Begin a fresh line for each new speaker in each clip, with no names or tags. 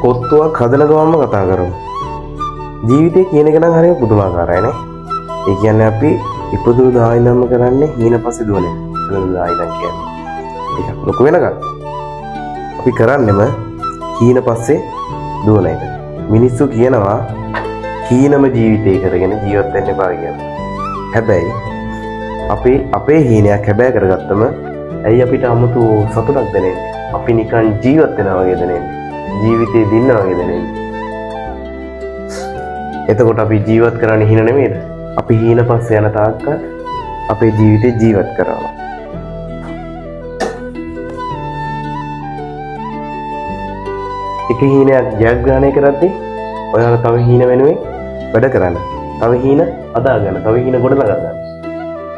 කොත්තුවක් හදන ගමන්ම කතා කරමු. ජීවිතේ කියන එක නම් හරිය පුදුමාකාරයිනේ. ඒ කියන්නේ අපි ඉපදුණු දා ඉඳන්ම කරන්නේ හීන පස්සේ දුවන එක. ඉපදුණු දා ඉඳන් කියන්නේ. ඒක ලොකු වෙනකන්. අපි කරන්නේම හීන පස්සේ දුවන එක. මිනිස්සු කියනවා හීනම ජීවිතේ කරගෙන ජීවත් වෙන්න එපා කියලා. හැබැයි අපේ හීනයක් හැබැයි කරගත්තම ඇයි අපිට 아무තු සතුටක් දැනෙන්නේ? අපි නිකන් ජීවත් වෙනවා වගේ දැනෙන්නේ. ජීවිතේ දින්නවා වගේ දැනෙන්නේ. එතකොට අපි ජීවත් කරන්නේ හීන නෙමෙයිද? අපි හීන පස්සේ යන තාක්කල් අපේ ජීවිතේ ජීවත් කරනවා. එක හීනයක් ජයග්‍රහණය කරද්දී ඔයාලා තව හීන වෙනුවෙන් වැඩ කරන්න. තව හීන අදාගන්න. තව හීන ගොඩනගා ගන්න.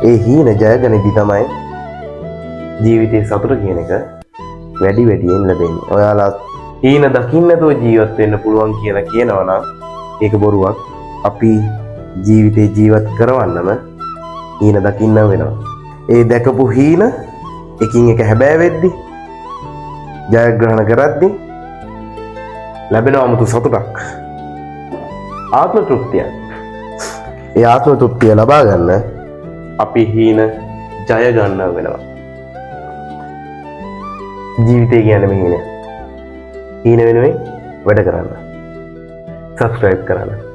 ඒ හීන ජයගනිද්දී තමයි ජීවිතේ සතුට කියන එක වැඩි වැඩියෙන් ලැබෙන්නේ. ඔයාලා හීන දකින්න නැතුව ජීවත් වෙන්න පුළුවන් කියලා කියනවා නම් ඒක බොරුවක්. අපි ජීවිතේ ජීවත් කරවන්නම හීන දකින්න වෙනවා. ඒ දැකපු හීන එකින් එක හැබෑ වෙද්දි ජයග්‍රහණ කරද්දි ලැබෙන 아무තු සතුටක්. ආත්ම තෘප්තියක්. ඒ ආත්ම තෘප්තිය ලබා ගන්න අපි හීන ජය ගන්න වෙනවා. ජීවිතය කියන්නේ මෙහෙම. හීන වෙනුවෙන් වැඩ කරන්න. සබ්ස්ක්‍රයිබ් කරන්න.